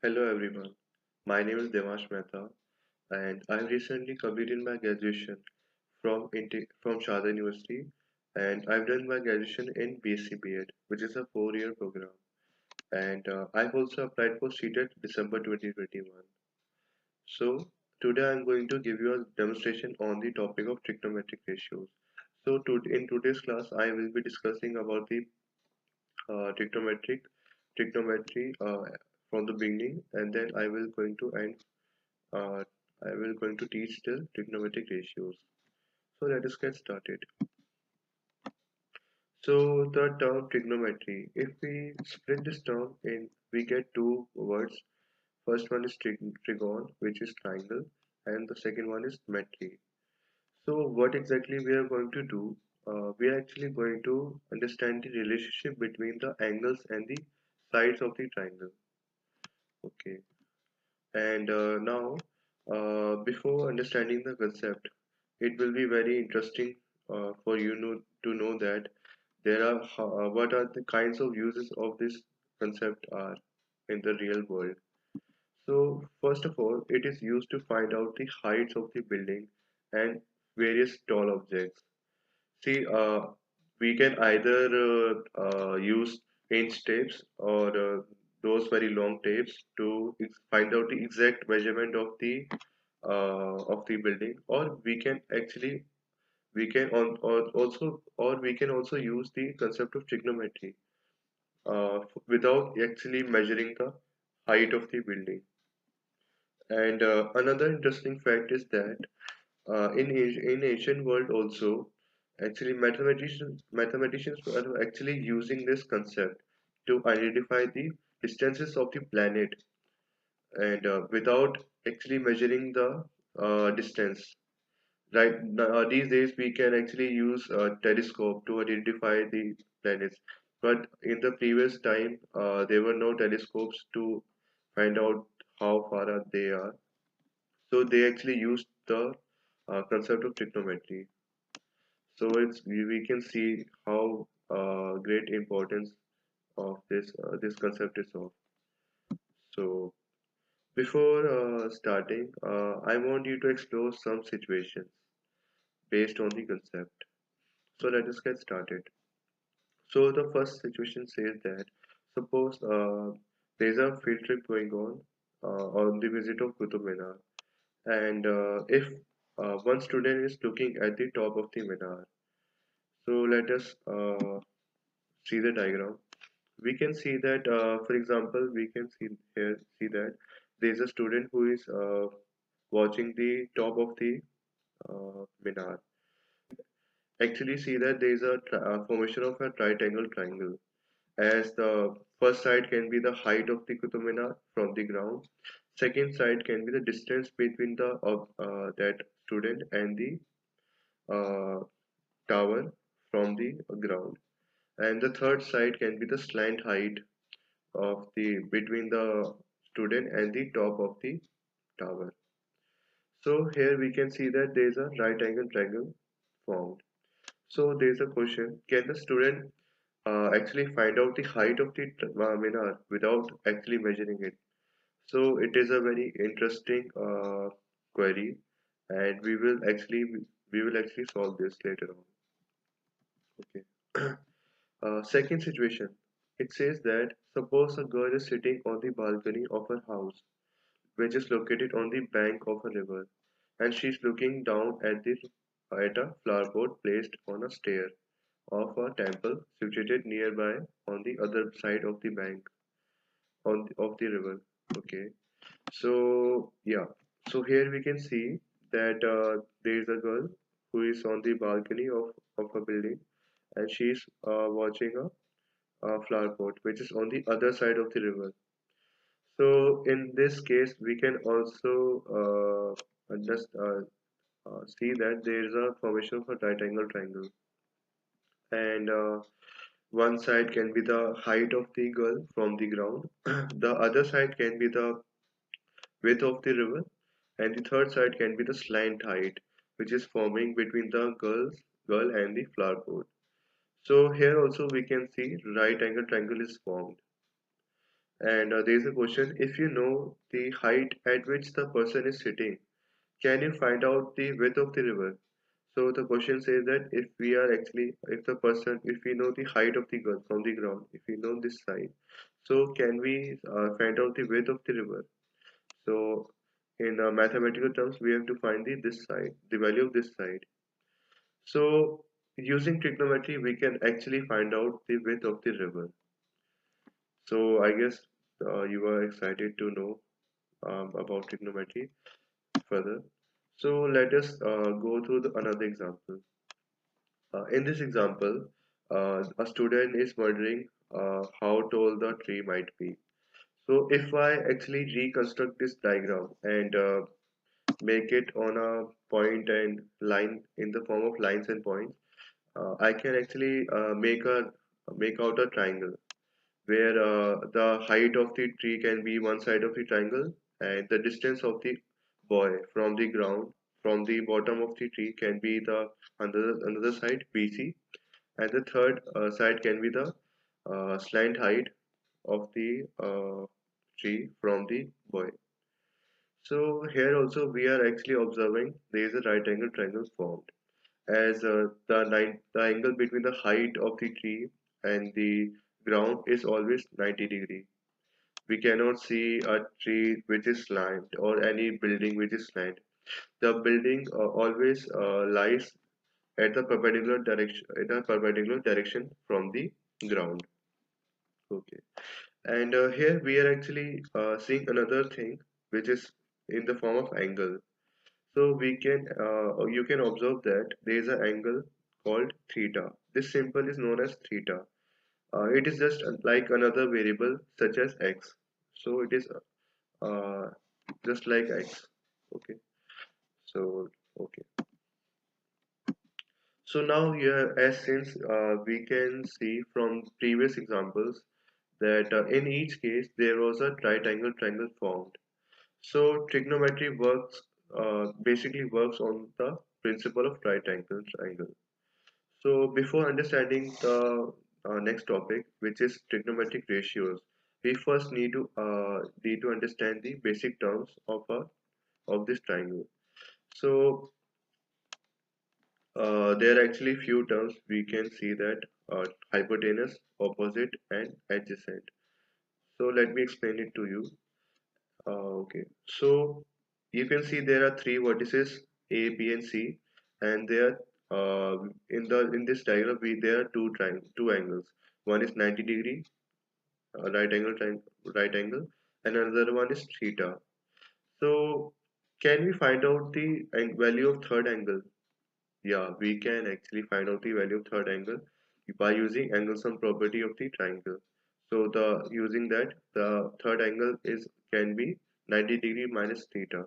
Hello everyone, my name is Devash Mehta and I recently completed my graduation from Sharda University and I've done my graduation in BSc B.Ed, which is a 4-year program, and I've also applied for CTET December 2021. So today I'm going to give you a demonstration on the topic of trigonometric ratios. In today's class I will be discussing about the trigonometry from the beginning, and then uh, I will going to teach the trigonometric ratios. So let us get started. So the term trigonometry, if we split this term in, we get two words. First one is trigon, which is triangle, and the second one is metry. So what exactly we are going to do? We are actually going to understand the relationship between the angles and the sides of the triangle. Okay. And now, before understanding the concept, it will be very interesting for to know that there are what are the kinds of uses of this concept are in the real world. So, first of all, it is used to find out the heights of the building and various tall objects. See, we can either use inch tapes or those very long tapes to find out the exact measurement of the building, or we can actually we can or we can also use the concept of trigonometry without actually measuring the height of the building. And another interesting fact is that in ancient world also, actually mathematicians were actually using this concept to identify the distances of the planet, and without actually measuring the distance. Right now, these days we can actually use a telescope to identify the planets, but in the previous time there were no telescopes to find out how far they are. So they actually used the concept of trigonometry. So we can see how great importance of this concept is of. So before starting, I want you to explore some situations based on the concept. So let us get started. So the first situation says that suppose there is a field trip going on the visit of Qutub Minar, and if one student is looking at the top of the Minar, so let us see the diagram. We can see that, for example, we can see that there is a student who is watching the top of the Minar. Actually, see that there is a formation of a right angle triangle, as the first side can be the height of the Qutub Minar from the ground. Second side can be the distance between the that student and the uh, tower from the ground, and the third side can be the slant height of the between the student and the top of the tower. So here we can see that there is a right angle triangle formed. So there is a question: can the student actually find out the height of the minar without actually measuring it? So it is a very interesting query, and we will actually solve this later on. Okay. Second situation. It says that suppose a girl is sitting on the balcony of her house, which is located on the bank of a river, and she's looking down at a flower pot placed on a stair of a temple situated nearby on the other side of the bank of the river. Okay. So yeah. So here we can see that there is a girl who is on the balcony of a building, and she's watching a flower pot which is on the other side of the river. So in this case, we can also see that there is a formation of a right angle triangle, and one side can be the height of the girl from the ground, the other side can be the width of the river, and the third side can be the slant height, which is forming between the girl and the flower pot. So here also we can see right angle triangle is formed. And there is a question, if you know the height at which the person is sitting, can you find out the width of the river? So the question says that if we are actually, if we know the height of the girl from the ground, if we know this side, so can we find out the width of the river? So in mathematical terms, we have to find this side, the value of this side. So using trigonometry, we can actually find out the width of the river. So I guess you are excited to know about trigonometry further. So let us go through another example. In this example, a student is wondering how tall the tree might be. So if I actually reconstruct this diagram and make it on a point and line in the form of lines and points, I can actually make out a triangle where the height of the tree can be one side of the triangle and the distance of the boy from the ground from the bottom of the tree can be the another side BC, and the third side can be the slant height of the tree from the boy. So here also we are actually observing there is a right angle triangle formed as the angle between the height of the tree and the ground is always 90 degree. We cannot see a tree which is slant or any building which is slant. The building always lies at the perpendicular direction from the ground. Okay, and here we are actually seeing another thing which is in the form of angle. So you can observe that there is an angle called theta. This symbol is known as theta. It is just like another variable such as x. So it is uh, just like x. Okay. So okay. So now here, as since we can see from previous examples that in each case there was a right angle triangle formed. So trigonometry basically works on the principle of right angle triangle. So before understanding the next topic, which is trigonometric ratios, we first need to understand the basic terms of this triangle. So there are actually few terms we can see that hypotenuse, opposite, and adjacent. So let me explain it to you. Okay, so you can see there are three vertices A, B, and C, and there in this diagram there are two angles. One is 90 degree right angle, and another one is theta. So can we find out the value of third angle? Yeah, we can actually find out the value of third angle by using angle sum property of the triangle. So the using that the third angle is can be 90 degree minus theta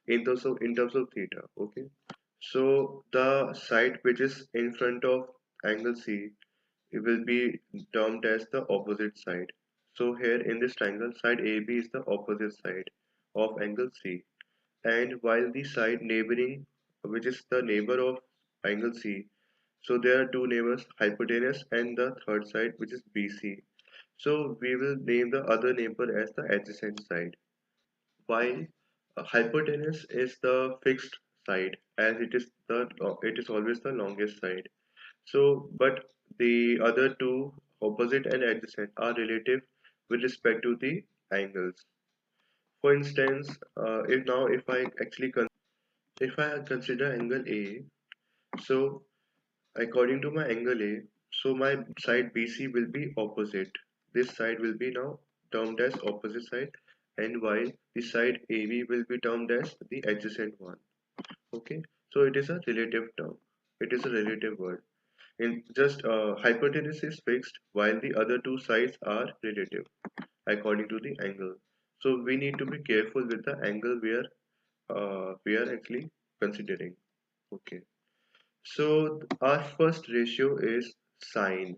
in terms of theta. Okay. So the side which is in front of angle C, it will be termed as the opposite side. So here in this triangle, side AB is the opposite side of angle C, and while the side neighboring, which is the neighbor of angle C, so there are two neighbors, hypotenuse and the third side, which is BC. So we will name the other neighbor as the adjacent side. While hypotenuse is the fixed side, as it is always the longest side. So, but the other two, opposite and adjacent, are relative with respect to the angles. For instance, if I actually if I consider angle A, so according to my angle A, so my side BC will be opposite. This side will be now termed as opposite side, and while the side AB will be termed as the adjacent one. Okay, so it is a relative term. It is a relative word. In just hypotenuse is fixed, while the other two sides are relative according to the angle. So we need to be careful with the angle we are actually considering. Okay. So our first ratio is sine.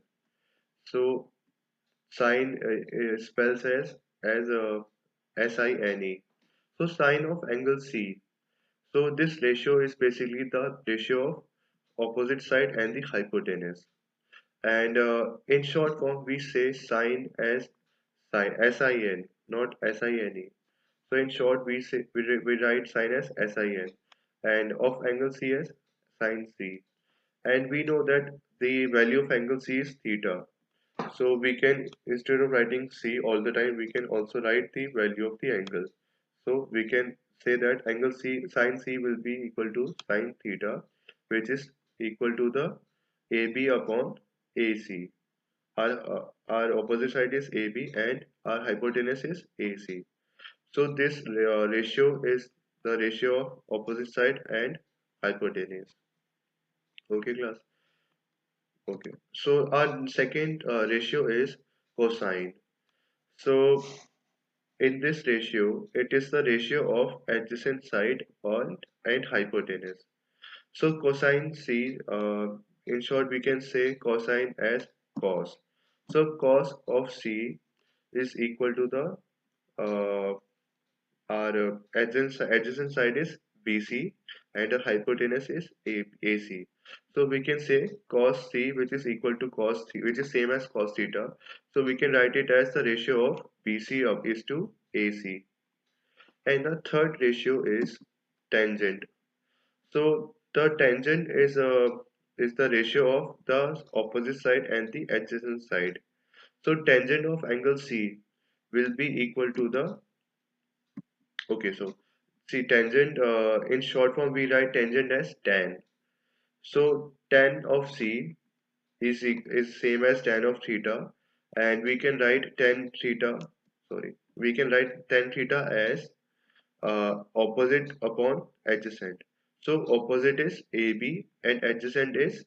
So sine spells as a SINE. So sine of angle C. So this ratio is basically the ratio of opposite side and the hypotenuse. And in short form, we say sine as Sin, S-I-N, not S-I-N-E. So in short, we write sin as SIN and of angle C as sin C. And we know that the value of angle C is theta. So we can, instead of writing C all the time, we can also write the value of the angle. So we can say that angle C, sin C will be equal to sin theta, which is equal to the AB upon AC. Our opposite side is AB and our hypotenuse is AC. So this ratio is the ratio of opposite side and hypotenuse. Okay, class. Okay. So our second ratio is cosine. So in this ratio, it is the ratio of adjacent side and hypotenuse. So cosine C, in short, we can say cosine as cos. So cos of C is equal to the our adjacent side is BC and our hypotenuse is AC. So we can say cos C, which is equal to cos theta, which is same as cos theta. So we can write it as the ratio of BC of is to AC. And the third ratio is tangent. So the tangent is the ratio of the opposite side and the adjacent side. So tangent of angle C will be equal to the, okay, so see tangent, in short form we write tangent as tan. So tan of C is same as tan of theta, and we can write tan theta, sorry, we can write tan theta as opposite upon adjacent. So opposite is AB and adjacent is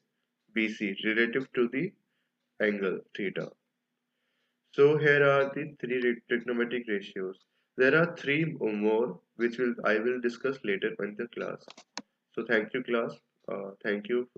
BC relative to the angle theta. So here are the three trigonometric ratios. There are three or more which I will discuss later in the class. So thank you class. Thank you.